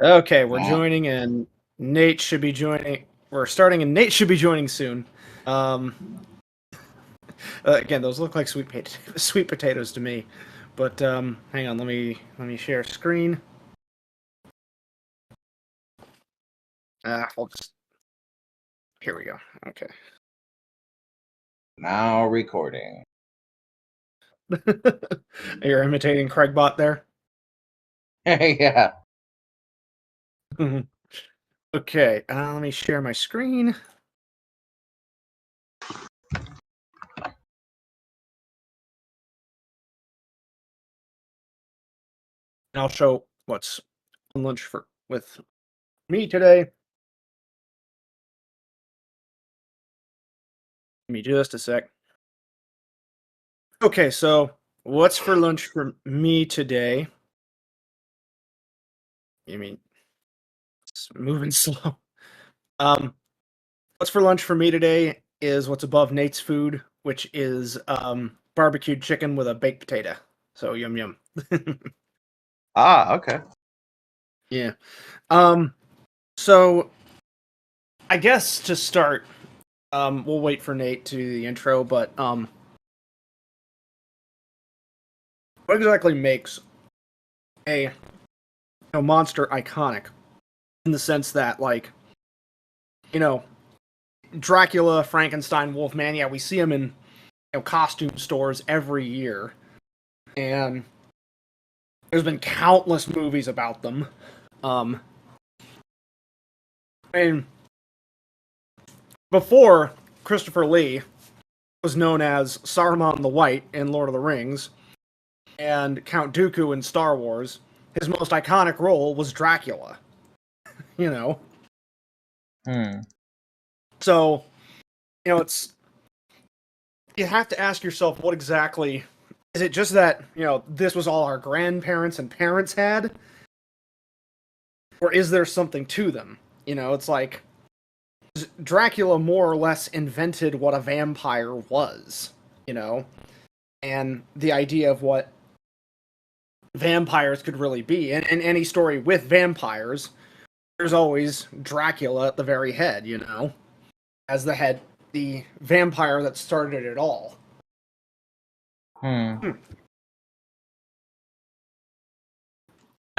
Okay, we're Nah. joining, and Nate should be joining. We're starting, and Nate should be joining soon. Um, again, those look like sweet potatoes to me. But hang on, let me share screen. We'll just here we go. Okay. Now recording. You're imitating Craigbot there. Yeah. Okay, let me share my screen. And I'll show what's on lunch for with me today. Give me just a sec. Okay, so what's for lunch for me today? You mean it's moving slow. Um, what's for lunch for me today is what's above Nate's food, which is barbecued chicken with a baked potato. So yum yum. Okay. Yeah. Um, so I guess to start, we'll wait for Nate to do the intro, but what exactly makes a monster iconic in the sense that, like, you know, Dracula, Frankenstein, Wolfman, yeah, we see them in costume stores every year, and there's been countless movies about them. Um, and before Christopher Lee was known as Saruman the White in Lord of the Rings and Count Dooku in Star Wars, his most iconic role was Dracula. You know, Hmm. so it's you have to ask yourself what exactly is it. Just that this was all our grandparents and parents had, or is there something to them? It's like Dracula more or less invented what a vampire was, and the idea of what vampires could really be. And in any story with vampires, there's always Dracula at the very head, as the head, the vampire that started it all. Hmm. Hmm.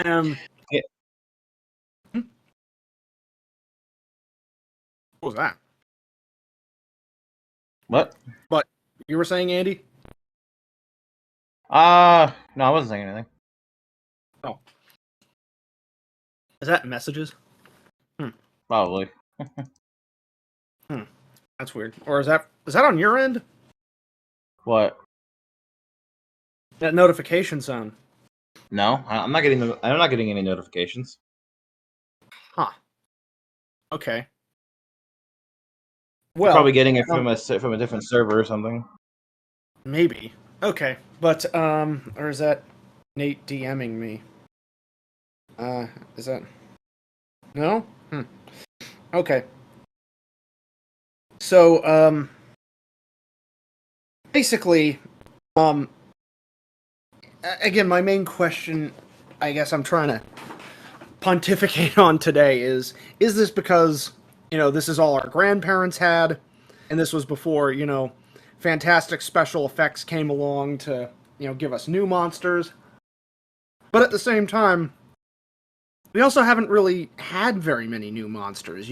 Um, Yeah. what was that? What? But you were saying, Andy? No, I wasn't saying anything. Oh, is that messages? Hmm. Probably. Hmm. That's weird. Or is that on your end? What? That notification sound. No, I'm not getting I'm not getting any notifications. Huh. Okay. You're probably Well, getting it from a different server or something. maybe. Okay. But or is that Nate DMing me? Is that no? Hmm. Okay. So, basically, um, again, my main question, I guess I'm trying to pontificate on today is this because, this is all our grandparents had, and this was before, fantastic special effects came along to, give us new monsters. But at the same time, we also haven't really had very many new monsters.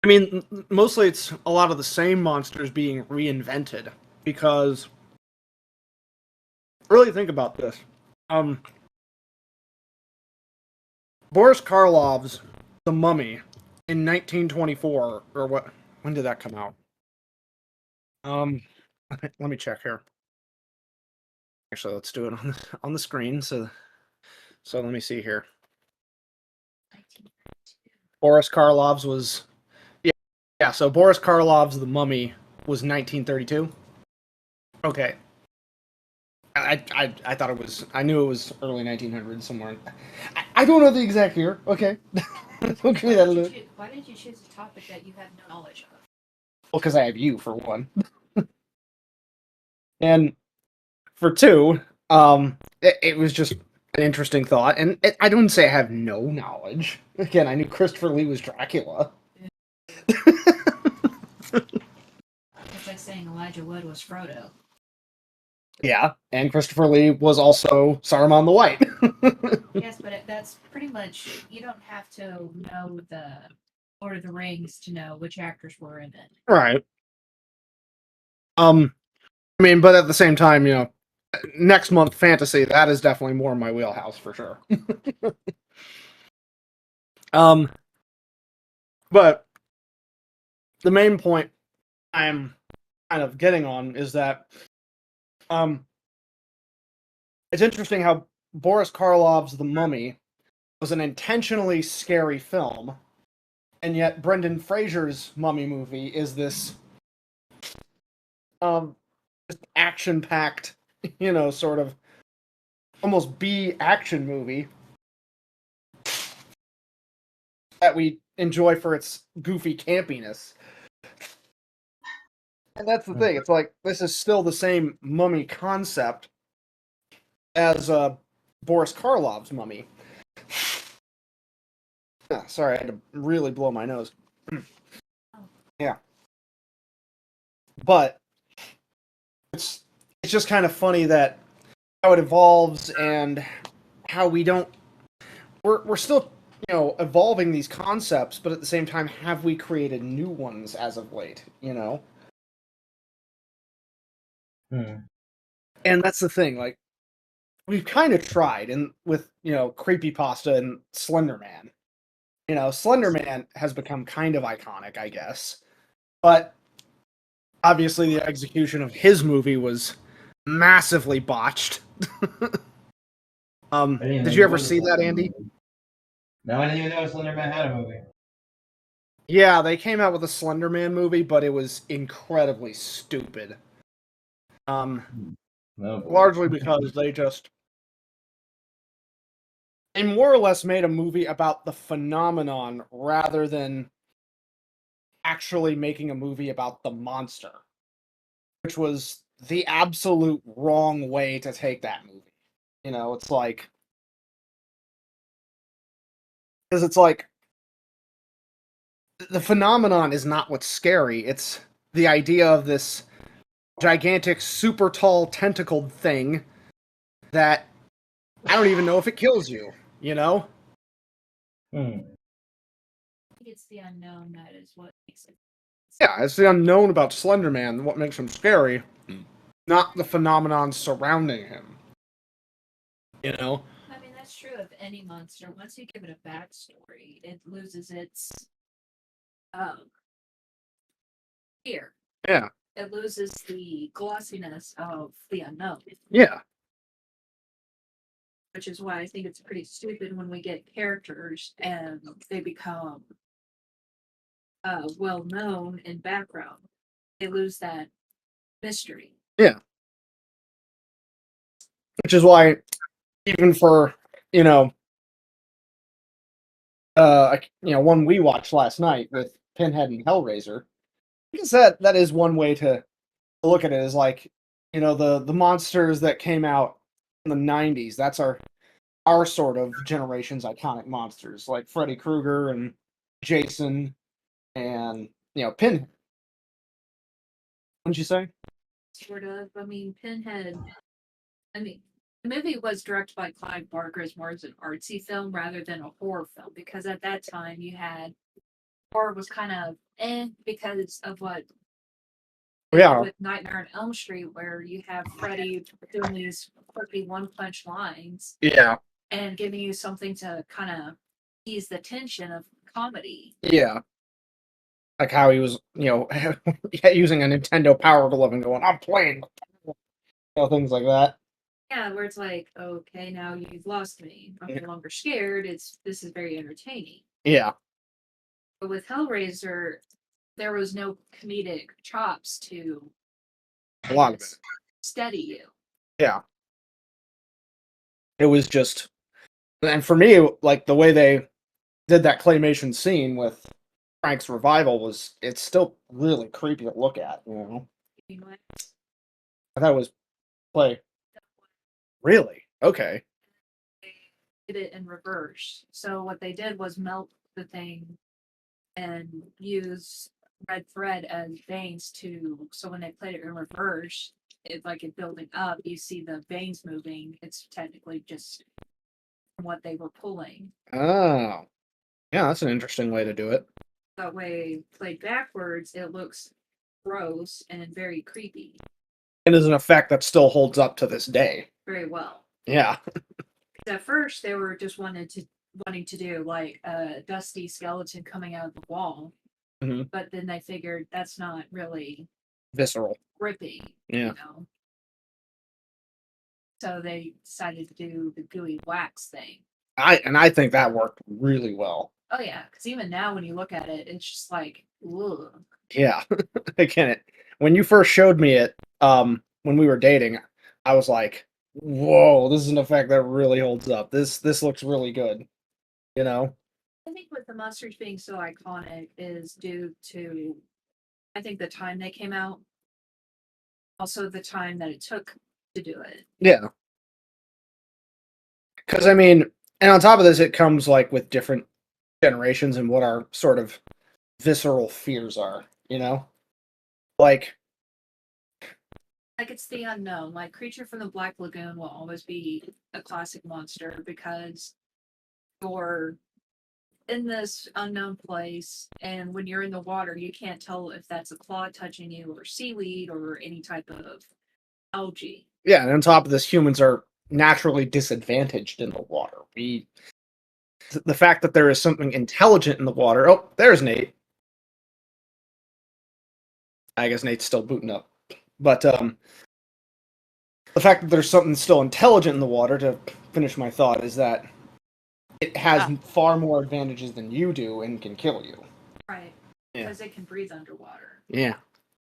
I mean, mostly it's a lot of the same monsters being reinvented because really think about this. Um, Boris Karloff's The Mummy in 1924, or what? When did that come out? Um, let me check here. Actually, let's do it on the screen. So let me see here. Boris Karloff's was yeah. So Boris Karloff's The Mummy was 1932. Okay, I thought it was. I knew it was early 1900s somewhere. I don't know the exact year. Okay, okay, Why did you choose a topic that you have no knowledge of? well, because I have you for one, and for two, it was just an interesting thought, and I don't say I have no knowledge. Again, I knew Christopher Lee was Dracula. It's like saying Elijah Wood was Frodo. Yeah, and Christopher Lee was also Saruman the White. Yes, but that's pretty much, you don't have to know the Lord of the Rings to know which actors were in it. Right. I mean, but at the same time, next month fantasy, that is definitely more in my wheelhouse for sure. But the main point I'm kind of getting on is that it's interesting how Boris Karloff's The Mummy was an intentionally scary film, and yet Brendan Fraser's Mummy movie is this action-packed, sort of almost B action movie that we enjoy for its goofy campiness. And that's the thing. It's like, this is still the same Mummy concept as Boris Karloff's Mummy. Sorry, I had to really blow my nose. Yeah. But it's just kind of funny that how it evolves and how we don't... We're still, evolving these concepts, but at the same time, have we created new ones as of late, And that's the thing, like, we've kind of tried, and with, Creepypasta and Slender Man. Slender Man has become kind of iconic, I guess. But obviously the execution of his movie was massively botched. Did you ever see that, Andy? No, I didn't even know Slender Man had a movie. Yeah, they came out with a Slender Man movie, but it was incredibly stupid. Largely because they more or less made a movie about the phenomenon rather than actually making a movie about the monster, which was the absolute wrong way to take that movie. It's like, because it's like, the phenomenon is not what's scary. It's the idea of this gigantic, super tall, tentacled thing that I don't even know if it kills you, I think it's the unknown that is what makes it. Yeah, it's the unknown about Slender Man, what makes him scary, not the phenomenon surrounding him. I mean, that's true of any monster. Once you give it a backstory, it loses its fear. Yeah. It loses the glossiness of the unknown. Yeah. Which is why I think it's pretty stupid when we get characters and they become well known in background. They lose that mystery. Yeah. Which is why, even for, one we watched last night with Pinhead and Hellraiser, because that is one way to look at it, is like, the monsters that came out in the 90s, that's our sort of generation's iconic monsters, like Freddy Krueger and Jason and, Pinhead. Wouldn't you say? Sort of. I mean, Pinhead. I mean, the movie was directed by Clive Barker as more as an artsy film rather than a horror film, because at that time you had horror was kind of because of what. Yeah. With Nightmare on Elm Street, where you have Freddy doing these quirky one-punch lines. Yeah. And giving you something to kind of ease the tension of comedy. Yeah. Like how he was, using a Nintendo Power Glove and going, I'm playing. Things like that. Yeah, where it's like, okay, now you've lost me. I'm no longer scared. This is very entertaining. Yeah. But with Hellraiser, there was no comedic chops to a lot of it steady you. Yeah. It was just, and for me, like the way they did that claymation scene with Frank's revival it's still really creepy to look at, I thought it was play. Really? Okay. They did it in reverse. So what they did was melt the thing and use red thread as veins to. So when they played it in reverse, it building up. You see the veins moving. It's technically just what they were pulling. Oh. Yeah, that's an interesting way to do it. That way, played backwards, it looks gross and very creepy. And is an effect that still holds up to this day. Very well. Yeah. At first, they were just wanting to do like a dusty skeleton coming out of the wall, but then they figured that's not really Visceral. grippy, Yeah. you know. So they decided to do the gooey wax thing. I think that worked really well. Oh yeah, because even now when you look at it, it's just like, ugh. Yeah. Again, when you first showed me it, when we were dating, I was like, "Whoa, this is an effect that really holds up. This looks really good." You know? I think with the monsters being so iconic is due to, I think, the time they came out, also the time that it took to do it. Yeah. Because I mean, and on top of this, it comes like with different generations and what our sort of visceral fears are. You know, like Like it's the unknown. Like Creature from the Black Lagoon will always be a classic monster because you're in this unknown place, and when you're in the water, you can't tell if that's a claw touching you or seaweed or any type of algae. yeah, and on top of this, humans are naturally disadvantaged in the water. The fact that there is something intelligent in the water. Oh, there's Nate. I guess Nate's still booting up, but the fact that there's something still intelligent in the water, to finish my thought, is that it has far more advantages than you do and can kill you. Right. Yeah. Because it can breathe underwater. Yeah.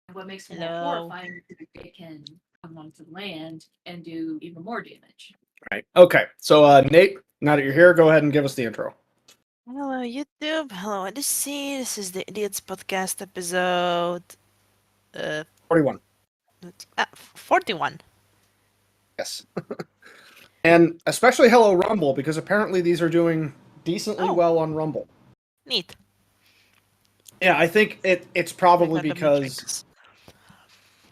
And what makes it more horrifying is that it can come onto land and do even more damage. Right. Okay. So, Nate, now that you're here, go ahead and give us the intro. Hello, YouTube. Hello, Odyssey. This is the Idiots Podcast episode 41. 41. Yes. And especially hello, Rumble, because apparently these are doing decently well on Rumble. Neat. Yeah, I think it's probably because...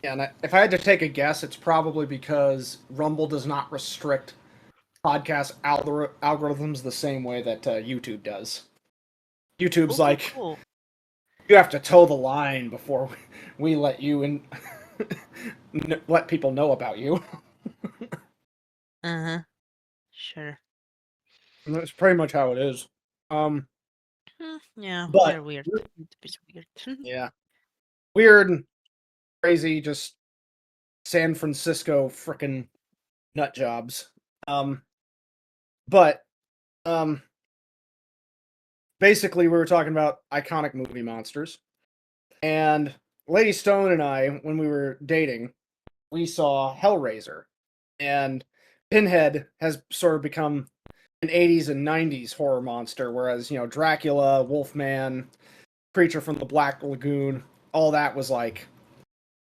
Yeah, and if I had to take a guess, it's probably because Rumble does not restrict podcast algorithms the same way that YouTube does. YouTube's Cool. You have to toe the line before we let you in, let people know about you. Sure. And that's pretty much how it is. Yeah, but they're weird. It's weird. Yeah, weird, crazy, just San Francisco frickin' nut jobs. But basically, we were talking about iconic movie monsters, and Lady Stone and I, when we were dating, we saw Hellraiser, and Pinhead has sort of become an 80s and 90s horror monster, whereas, you know, Dracula, Wolfman, Creature from the Black Lagoon, all that was like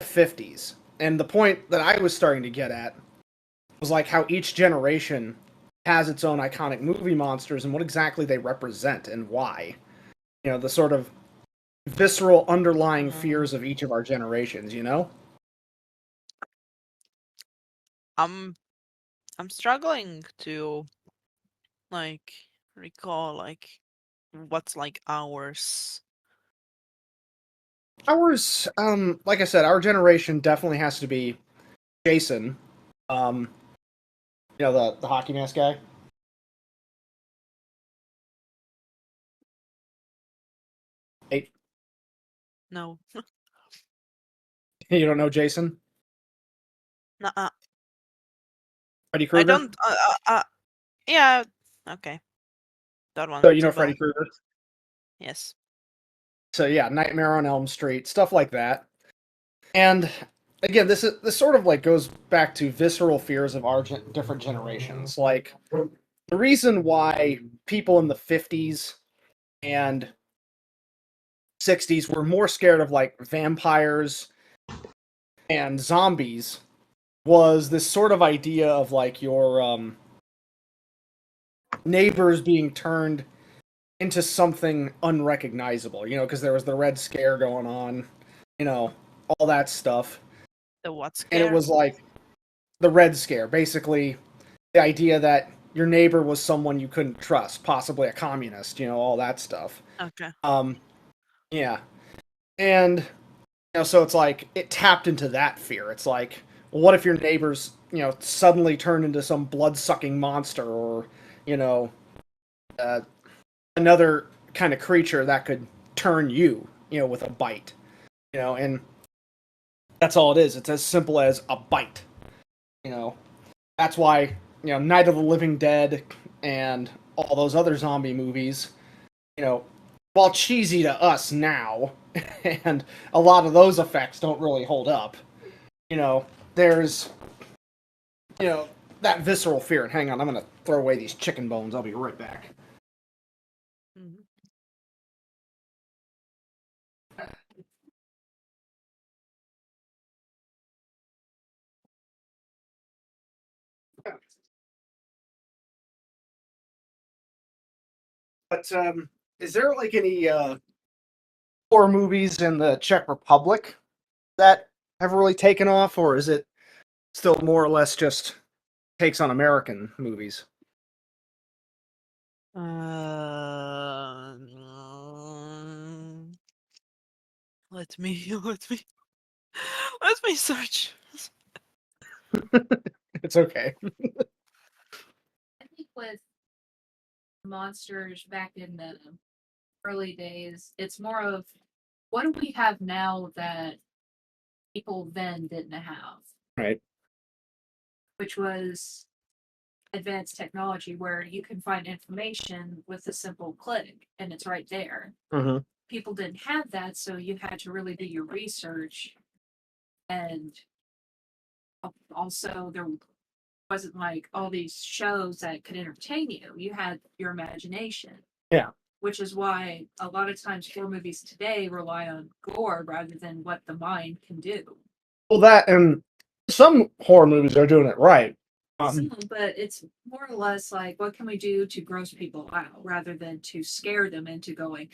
50s. And the point that I was starting to get at was like how each generation has its own iconic movie monsters and what exactly they represent and why. You know, the sort of visceral underlying fears of each of our generations, you know? I'm struggling to recall what's ours. Ours, like I said, our generation definitely has to be Jason. You know, the hockey mask guy. Hey. No. You don't know Jason? Nuh-uh. Freddy Krueger? I don't. Yeah. Okay. That one. So you know Freddy Krueger? Yes. So yeah, Nightmare on Elm Street, stuff like that. And again, this sort of like goes back to visceral fears of our different generations. Like the reason why people in the 50s and 60s were more scared of like vampires and zombies was this sort of idea of like your neighbors being turned into something unrecognizable, because there was the Red Scare going on, all that stuff. The what And it scare? was like the Red Scare, basically the idea that your neighbor was someone you couldn't trust, possibly a communist, all that stuff. Okay. Yeah. And so it's like it tapped into that fear. It's like, well, what if your neighbors, suddenly turn into some blood-sucking monster, or, you know, uh, another kind of creature that could turn you, with a bite, and that's all it is. It's as simple as a bite, you know. That's why, Night of the Living Dead and all those other zombie movies, while cheesy to us now, and a lot of those effects don't really hold up, there's, that visceral fear. And hang on, I'm going to throw away these chicken bones. I'll be right back. Mhm. But is there like any horror movies in the Czech Republic that have really taken off, or is it still more or less just takes on American movies? Let me let me search. It's okay. I think with monsters back in the early days, it's more of what do we have now that people then didn't have, Right. which was advanced technology where you can find information with a simple click and it's right there. Mm-hmm. People didn't have that, so you had to really do your research. And also, there wasn't like all these shows that could entertain you. You had your imagination. Yeah. Which is why a lot of times horror movies today rely on gore rather than what the mind can do. Well, that and some horror movies are doing it right. But it's more or less like, what can we do to gross people out rather than to scare them into going,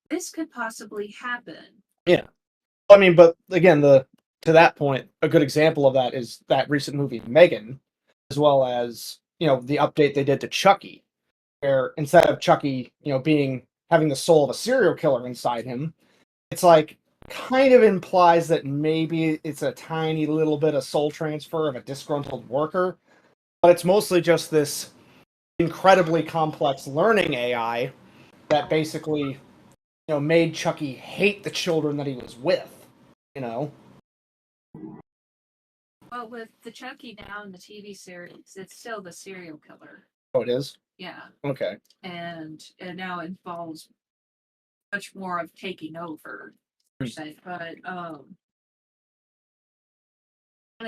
this could possibly happen. Yeah. I mean, but again, to that point, a good example of that is that recent movie Megan, as well as the update they did to Chucky, where instead of Chucky, having the soul of a serial killer inside him, it's like kind of implies that maybe it's a tiny little bit of soul transfer of a disgruntled worker, but it's mostly just this incredibly complex learning AI that basically, made Chucky hate the children that he was with, you know. Well, with the Chucky now in the TV series, it's still the serial killer. Oh, it is? Yeah. Okay. And it now involves much more of taking over, per se. But one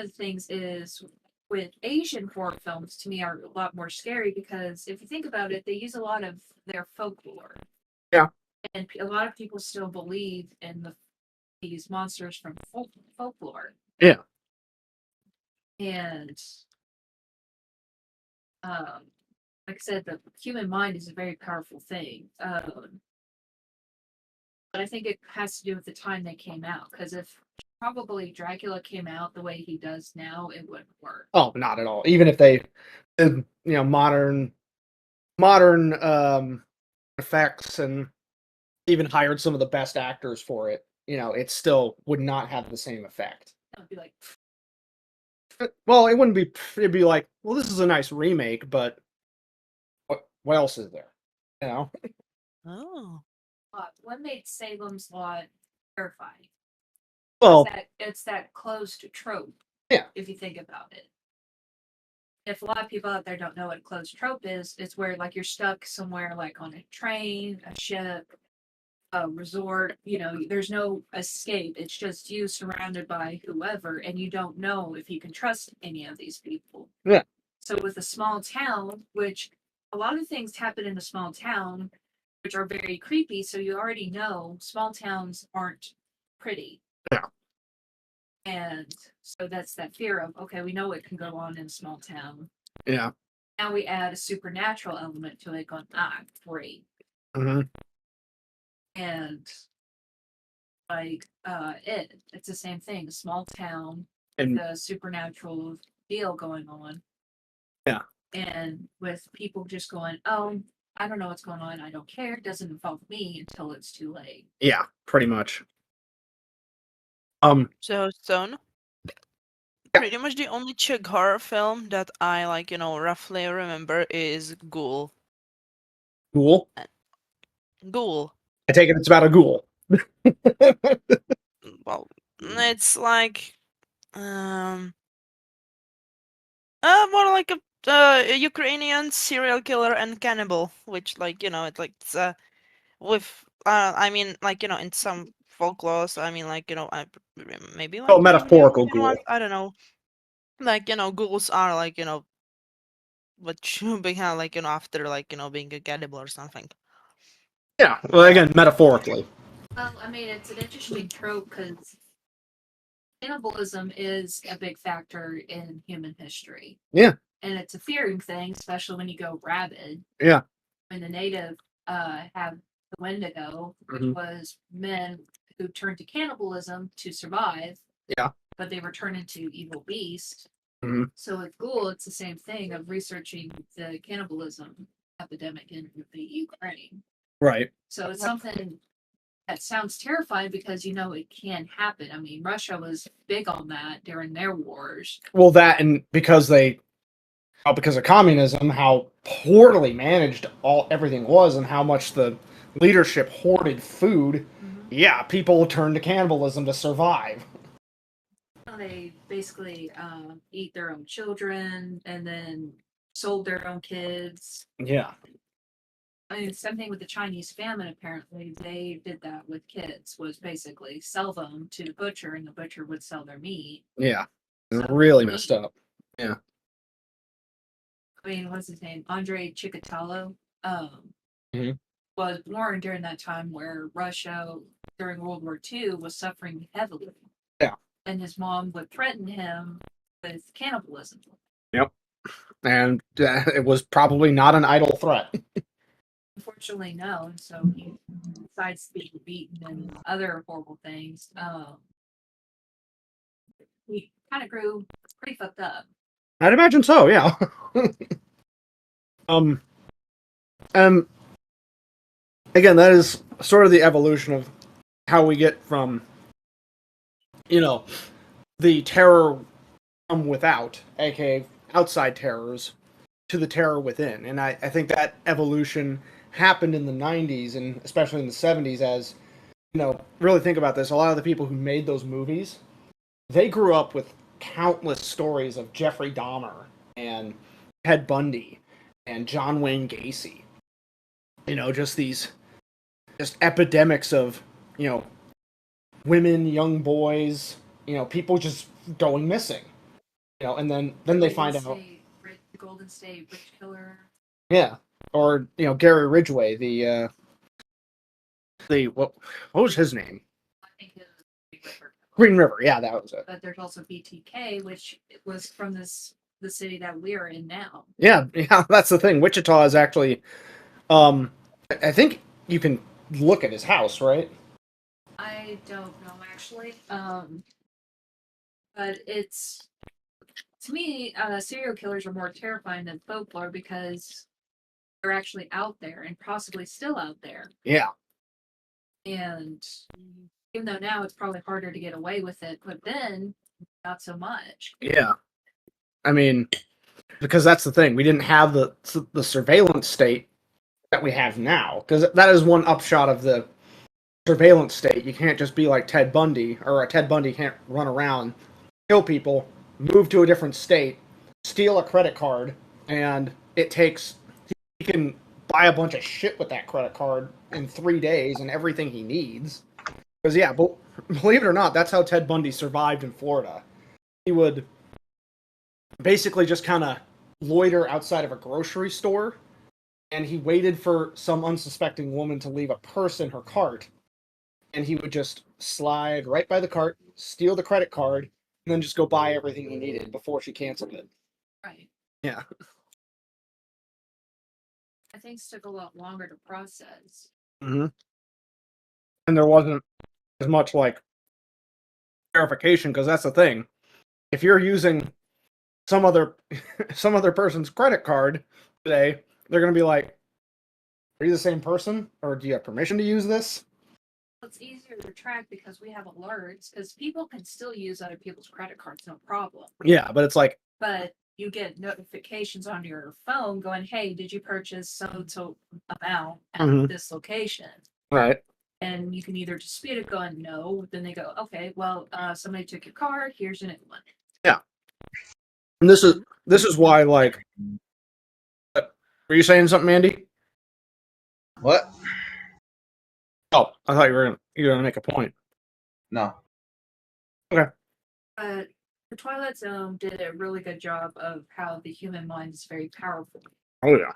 of the things is with Asian horror films, to me, are a lot more scary because if you think about it, they use a lot of their folklore. Yeah. And a lot of people still believe in these monsters from folklore. Yeah. And like I said, the human mind is a very powerful thing. But I think it has to do with the time they came out. Because if probably Dracula came out the way he does now, it wouldn't work. Oh, not at all. Even if they did, modern effects and even hired some of the best actors for it, it still would not have the same effect. It would be like, Well, it wouldn't be. It'd be like, well, this is a nice remake, but what else is there? You know? Oh. what made Salem's Lot terrifying? Well, It's that closed trope. Yeah. If you think about it. If a lot of people out there don't know what a closed trope is, it's where like you're stuck somewhere like on a train, a ship, a resort, there's no escape. It's just you surrounded by whoever, and you don't know if you can trust any of these people. Yeah. So with a small town, which a lot of things happen in a small town, which are very creepy, so you already know small towns aren't pretty. Yeah. And so that's that fear of, okay, we know it can go on in a small town. Yeah. Now we add a supernatural element to it, going, great. Mm-hmm. And like it's the same thing, a small town And with a supernatural deal going on. Yeah. And with people just going, oh, I don't know what's going on, I don't care, it doesn't involve me until it's too late. yeah, pretty much. So, Stone, pretty much the only chick horror film that I roughly remember is Ghoul. Ghoul. Ghoul. I take it it's about a ghoul. Well, it's like more like a Ukrainian serial killer and cannibal, which it's with I mean in some folklores, I mean maybe Oh, the metaphorical European ghoul. ones, I don't know. Ghouls are what should be after being a cannibal or something. Yeah. Well, again, metaphorically. Well, I mean, it's an interesting trope because cannibalism is a big factor in human history. Yeah. And it's a fearing thing, especially when you go rabid. Yeah. When the native have the Wendigo, which Mhm. was men who turned to cannibalism to survive. Yeah. But they were turned into evil beasts. Mhm. So with Ghoul, it's the same thing of researching the cannibalism epidemic in the Ukraine. Right. So it's something that sounds terrifying because it can happen. I mean, Russia was big on that during their wars. Well, that and because of communism, how poorly managed everything was, and how much the leadership hoarded food. Mm-hmm. Yeah, people turned to cannibalism to survive. They basically eat their own children and then sold their own kids. Yeah. I mean, same thing with the Chinese famine. Apparently, they did that with kids. Was basically sell them to the butcher, and the butcher would sell their meat. Yeah. So, Really messed up. Yeah. I mean, what's his name? Andre Chikatilo Mhm. was born during that time where Russia, during World War II, was suffering heavily. Yeah. And his mom would threaten him with cannibalism. Yep. And it was probably not an idle threat. Unfortunately, no. And so he, besides being beaten and other horrible things, he kind of grew pretty fucked up. I'd imagine so, yeah. Again, that is sort of the evolution of how we get from, the terror from without, aka outside terrors, to the terror within. And I think that evolution happened in the 90s and especially in the 70s as, really think about this. A lot of the people who made those movies, they grew up with countless stories of Jeffrey Dahmer and Ted Bundy and John Wayne Gacy. Just these epidemics of, women, young boys, people just going missing. And then they find out. The Golden State Witch Killer. Yeah. Or, Gary Ridgway, the what was his name? I think it was Green River. Green River, yeah, that was it. But there's also BTK, which was from the city that we're in now. Yeah, that's the thing. Wichita is actually, I think you can look at his house, right? I don't know actually. But it's, to me, serial killers are more terrifying than folklore because they're actually out there and possibly still out there. Yeah. And even though now it's probably harder to get away with it, but then not so much. Yeah. I mean, because that's the thing. We didn't have the surveillance state that we have now. Because that is one upshot of the surveillance state. You can't just be like Ted Bundy, or Ted Bundy can't run around, kill people, move to a different state, steal a credit card, and he can buy a bunch of shit with that credit card in 3 days and everything he needs. Because, yeah, believe it or not, that's how Ted Bundy survived in Florida. He would basically just kind of loiter outside of a grocery store, and he waited for some unsuspecting woman to leave a purse in her cart. and he would just slide right by the cart, steal the credit card, and then just go buy everything he needed before she canceled it. Right. Yeah. I think it took a lot longer to process. Mm-hmm. And there wasn't as much like verification, because that's the thing. If you're using some other some other person's credit card today, they're gonna be like, "Are you the same person, or do you have permission to use this?" It's easier to track because we have alerts, because people can still use other people's credit cards, no problem. Yeah, but it's like, But you get notifications on your phone going, "Hey, did you purchase so amount at Mhm. this location?" right. And you can either dispute it, going no. Then they go, "Okay, well, somebody took your card. Here's your new one." And this is why, like, were you saying something, Andy? What? Oh, I thought you were gonna make a point. No. But the Twilight Zone did a really good job of how the human mind is very powerful. Oh yeah.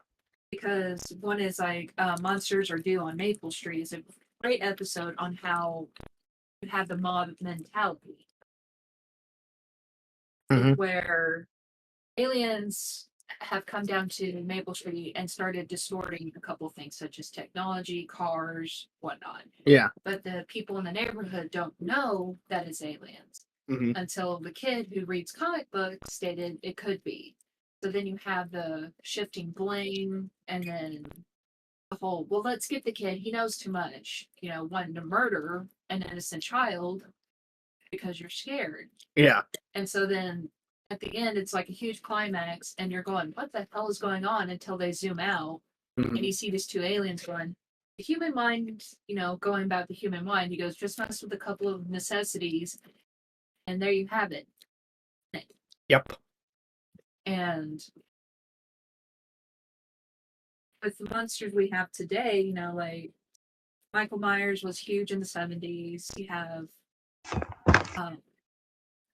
Because one is like Monsters Are Due on Maple Street is a great episode on how you have the mob mentality, Mhm. where aliens have come down to Maple Street and started distorting a couple things such as technology, cars, whatnot. Yeah. But the people in the neighborhood don't know that it's aliens Mhm. until the kid who reads comic books stated it could be. So then you have the shifting blame, and then the whole, well, let's get the kid, he knows too much, wanting to murder an innocent child because you're scared. Yeah. And so then at the end, it's like a huge climax, and you're going, what the hell is going on, until they zoom out Mhm. and you see these two aliens going, the human mind, going about the human mind. He goes, just mess with a couple of necessities, and there you have it. Yep. And with the monsters we have today, like Michael Myers was huge in the 70s. You have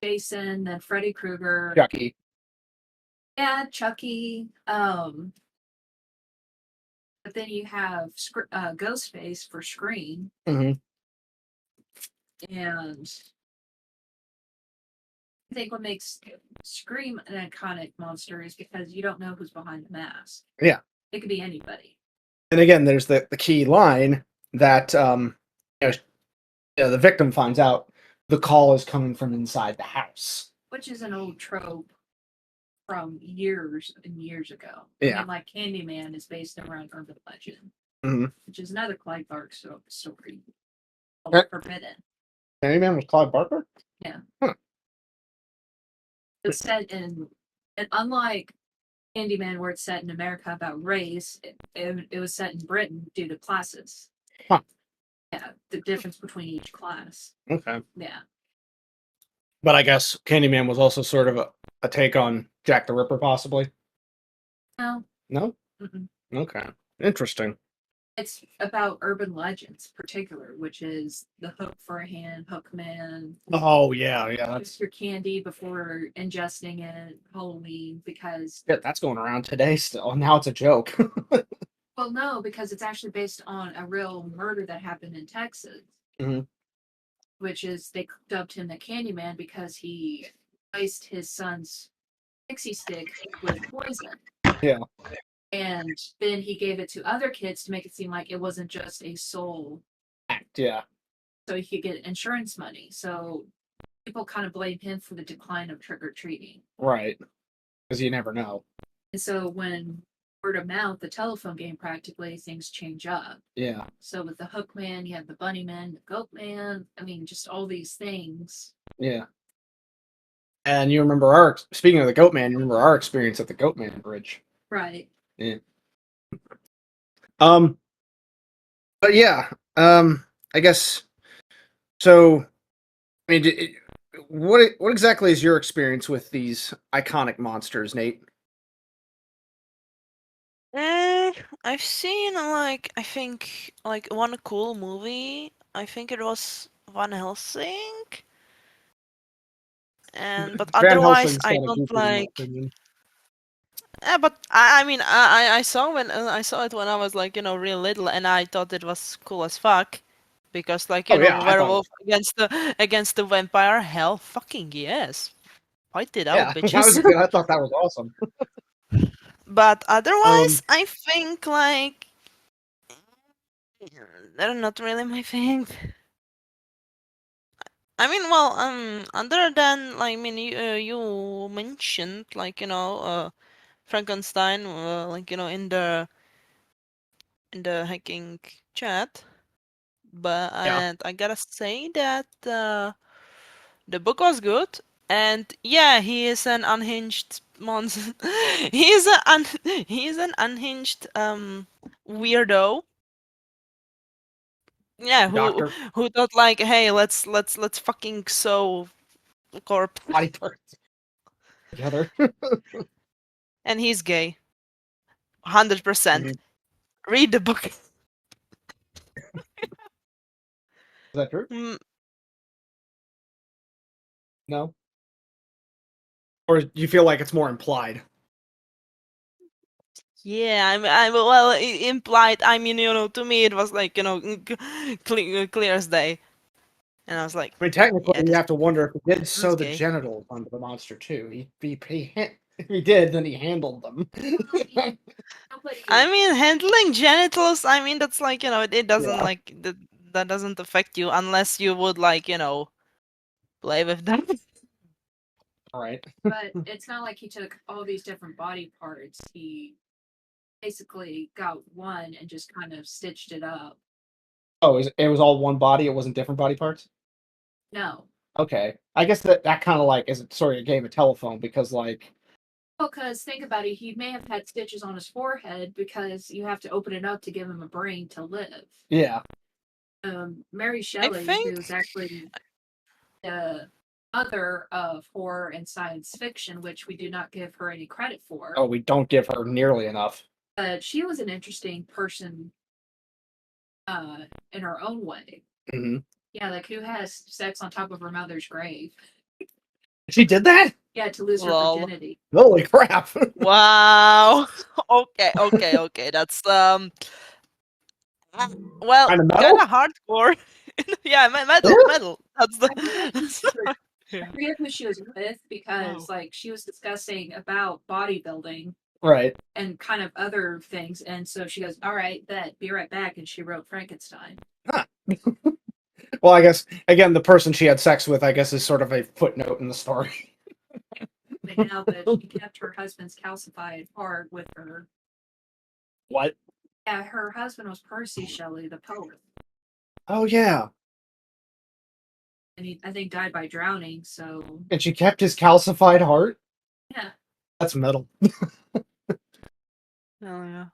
Jason, then Freddy Krueger. Chucky. Yeah, Chucky. But then you have Ghostface for Scream. Mhm. And I think what makes Scream an iconic monster is because you don't know who's behind the mask. Yeah. It could be anybody. And again, there's the key line that the victim finds out the call is coming from inside the house. Which is an old trope from years and years ago. Yeah. I mean, like Candyman is based around urban legend, Mhm. which is another Clive Barker story. Okay. Forbidden. Candyman was Clive Barker? Yeah. Huh. It's set in, and unlike Candyman, where it's set in America about race, it was set in Britain due to classes. Huh. Yeah, the difference between each class. Okay. Yeah. But I guess Candyman was also sort of a take on Jack the Ripper, possibly? No. No? Mm-mm. Okay. Interesting. It's about urban legends, particular, which is the hook for a hand, hook man. Oh, yeah. That's... Just your candy before ingesting it, Halloween, because... Yeah, that's going around today still. Now it's a joke. Well, no, because it's actually based on a real murder that happened in Texas. Mhm. Which is, they dubbed him the Candyman because he placed his son's pixie stick with poison. Yeah. And then he gave it to other kids to make it seem like it wasn't just a soul Act, yeah. so he could get insurance money. So people kind of blame him for the decline of trick-or-treating. Right. Because you never know. And so when word of mouth, the telephone game, practically, things change up. Yeah. So with the Hook Man, you have the Bunny Man, the Goat Man. I mean, just all these things. Yeah. And you remember speaking of the Goat Man, you remember our experience at the Goat Man Bridge. Right. Yeah. But yeah, I guess, so, I mean, what exactly is your experience with these iconic monsters, Nate? I've seen I think one cool movie. I think it was Van Helsing. But Van otherwise Helsing's I got a don't goof in my like. opinion. Yeah, but I mean I saw it when I was real little, and I thought it was cool as fuck. because like Oh, yeah, I thought it werewolf against the vampire, hell fucking yes, fight it out, Yeah, bitches. I thought that was awesome. But otherwise, Um, I think like they're not really my thing. I mean, well, other than like, I mean, you mentioned like Frankenstein, like in the hacking chat, but yeah, and I gotta say that the book was good, and yeah, he is an unhinged monster. He is an unhinged weirdo. Yeah, doctor, who thought like, hey, let's fucking sew a corpse, body parts together. and he's gay, 100%. Is Read the book. that true? Mm, No, or do you feel like it's more implied? yeah, well, implied. I mean, to me it was like clear as day, and I was like, I mean, technically, yeah, you have to wonder if he did this is sew the gay. genitals onto the monster too. If he did, then he handled them. Nobody I mean, handling genitals. I mean, that's like it doesn't Yeah. like that doesn't affect you unless you would like play with them. All right. but it's not like he took all these different body parts. He basically got one and just kind of stitched it up. Oh, it was all one body. It wasn't different body parts. No. Okay, I guess that kind of like is sort of a game of telephone because like Because think about it, he may have had stitches on his forehead because you have to open it up to give him a brain to live. yeah, Mary I Shelley, think who's actually the mother of horror and science fiction, which we do not give her any credit for. oh, we don't give her nearly enough. But she was an interesting person in her own way. Hmm. Yeah, like who has sex on top of her mother's grave? She did that. Yeah, to lose her lol. virginity. Holy crap! Wow. Okay. That's well, Kind of kind metal. of hardcore. Yeah, metal, Yeah. metal. That's the. I forget who That's she was, I yeah. forget who she was with because Wow. like she was discussing about bodybuilding Right. and kind of other things, and so she goes, "All right, bet, be right back," and she wrote Frankenstein. Huh. Well, I guess again, the person she had sex with, I guess, is sort of a footnote in the story. Now that she kept her husband's calcified heart with her. What? Yeah, her husband was Percy Shelley, the poet, Oh yeah, and he I think died by drowning. So and she kept his calcified heart. yeah, That's metal. Oh yeah.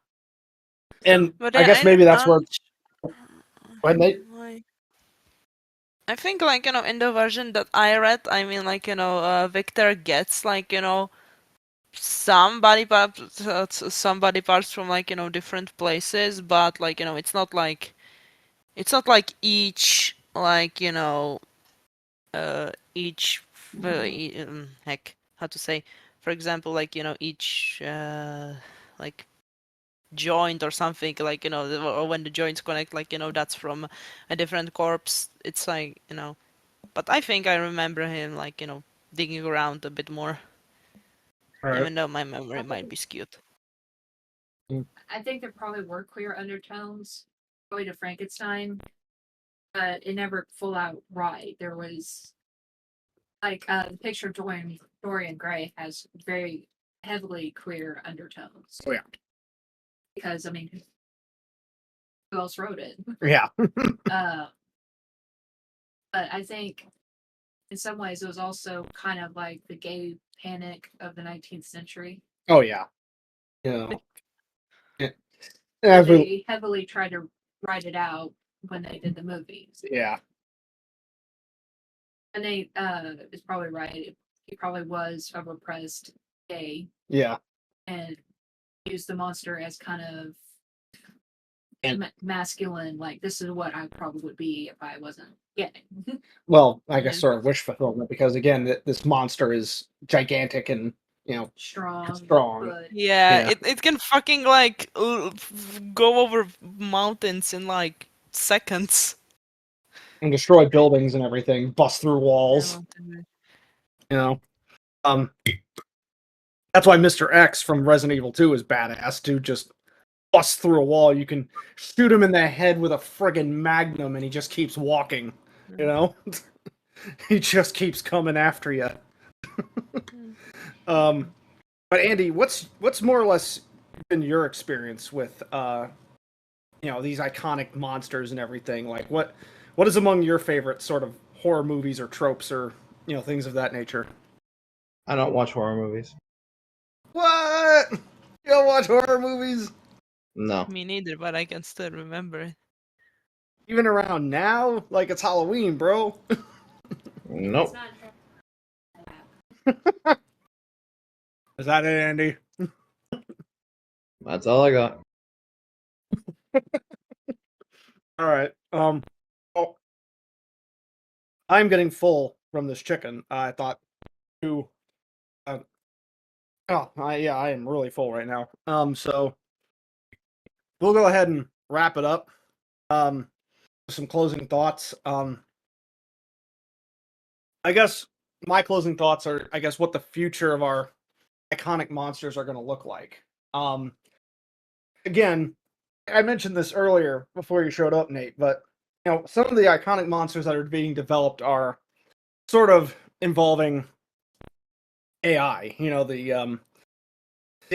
And But I yeah, guess maybe that's where when they. like, I think like in the version that I read, I mean like Victor gets like some body parts from like different places, but like it's not like each like each heck, how to say, for example, like each like joint or something, like or when the joints connect, like that's from a different corpse. It's like but I think I remember him like digging around a bit more, All right. even though my memory might be skewed. I think there probably were queer undertones going to Frankenstein, but it never full out right. There was like the picture of Dorian Gray has very heavily queer undertones. Oh yeah. Because I mean, who else wrote it? Yeah. Uh, but I think in some ways it was also kind of like the gay panic of the 19th century. Oh yeah. You know. As we, They heavily tried to write it out when they did the movies. yeah. And they is probably right. He probably was a repressed gay Yeah. and used the monster as kind of And masculine, like this is what I probably would be if I wasn't gay. well, I guess Yeah. sort of wish fulfillment because again, this monster is gigantic and Strong. strong. But Yeah, Yeah. it can fucking like go over mountains in like seconds. and destroy buildings and everything, bust through I walls. want to be- You know, um, that's why Mr. X from Resident Evil 2 is badass. Dude just busts through a wall. You can shoot him in the head with a friggin' magnum, and he just keeps walking. You know, he just keeps coming after you. But Andy, what's more or less been your experience with these iconic monsters and everything? Like what is among your favorite sort of horror movies or tropes or things of that nature? I don't watch horror movies. What? You don't watch horror movies? No. Me neither, but I can still remember it. Even around now? Like it's Halloween, bro. Nope. Is that it, Andy? That's all I got. All right. Oh, I'm getting full from this chicken. I thought to I am really full right now. So we'll go ahead and wrap it up. Some closing thoughts. I guess my closing thoughts are, what the future of our iconic monsters are going to look like. Again, I mentioned this earlier before you showed up, Nate, but some of the iconic monsters that are being developed are sort of involving AI. The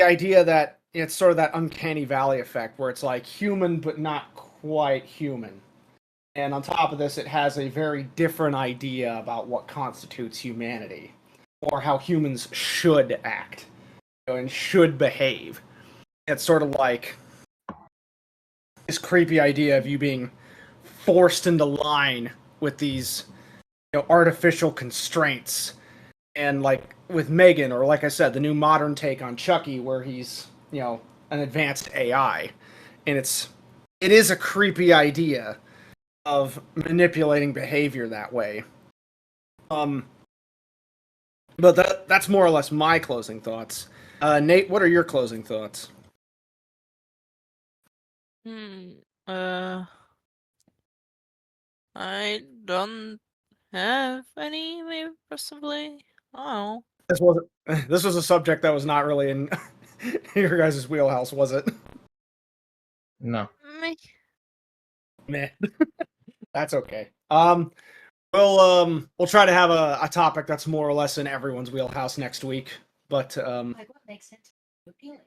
idea that it's sort of that uncanny valley effect where it's like human but not quite human. And on top of this, it has a very different idea about what constitutes humanity or how humans should act and should behave. It's sort of like this creepy idea of you being forced into line with these artificial constraints. And like with Megan, or like I said, the new modern take on Chucky, where he's an advanced AI, and it is a creepy idea of manipulating behavior that way. But that's more or less my closing thoughts. Nate, what are your closing thoughts? I don't have any, maybe possibly. Oh. This was a subject that was not really in your guys' wheelhouse, was it? No. Me. Meh. That's okay. We'll try to have a topic that's more or less in everyone's wheelhouse next week. But Like what makes it appealing?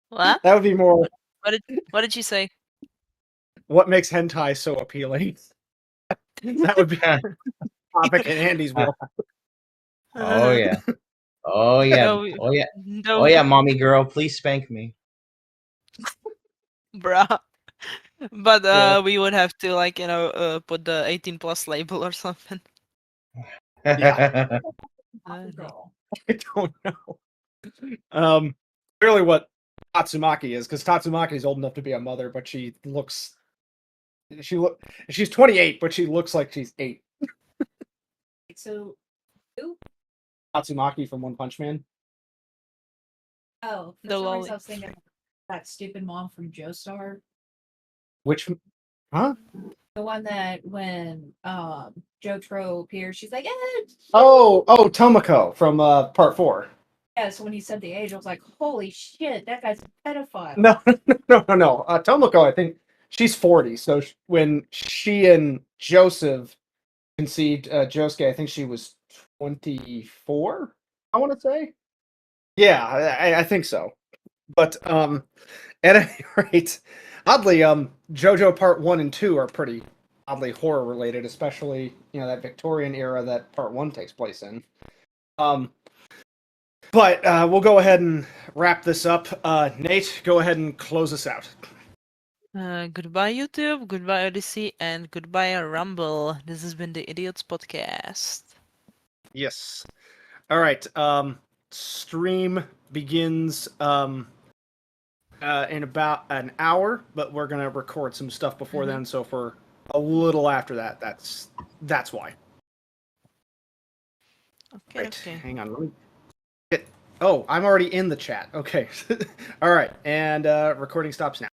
What? that would be more What did you say? what makes hentai so appealing. That would be a topic in Andy's wheelhouse. Oh yeah. Oh yeah. No, Oh yeah. no, Oh yeah, mommy girl, please spank me. bruh. But Yeah. we would have to put the 18 plus label or something. Yeah. Girl. I don't know. Clearly what Tatsumaki is, because Tatsumaki is old enough to be a mother, but she's 28, but she looks like she's 8. So, who? Tatsumaki from One Punch Man. Oh, for The some lolly. reason I was thinking of that stupid mom from Joestar. Which, huh? The one that when Jotaro appears, she's like, eh. Oh, Tomoko from part 4. Yeah, so when he said the age, I was like, holy shit, that guy's a pedophile. No. Tomoko, I think she's 40. So when she and Joseph conceived Josuke, I think she was 24. I want to say. Yeah, I think so. But at any rate, oddly, JoJo Part 1 and 2 are pretty oddly horror related, especially that Victorian era that Part 1 takes place in. But we'll go ahead and wrap this up. Nate, go ahead and close us out. Goodbye YouTube, goodbye Odyssey, and goodbye Rumble. This has been the Idiots Podcast. Yes. All right. Stream begins in about an hour, but we're gonna record some stuff before then. So for a little after that, that's why. Okay, Right. okay. Hang on. Let me get. Oh, I'm already in the chat. Okay. All right. And recording stops now.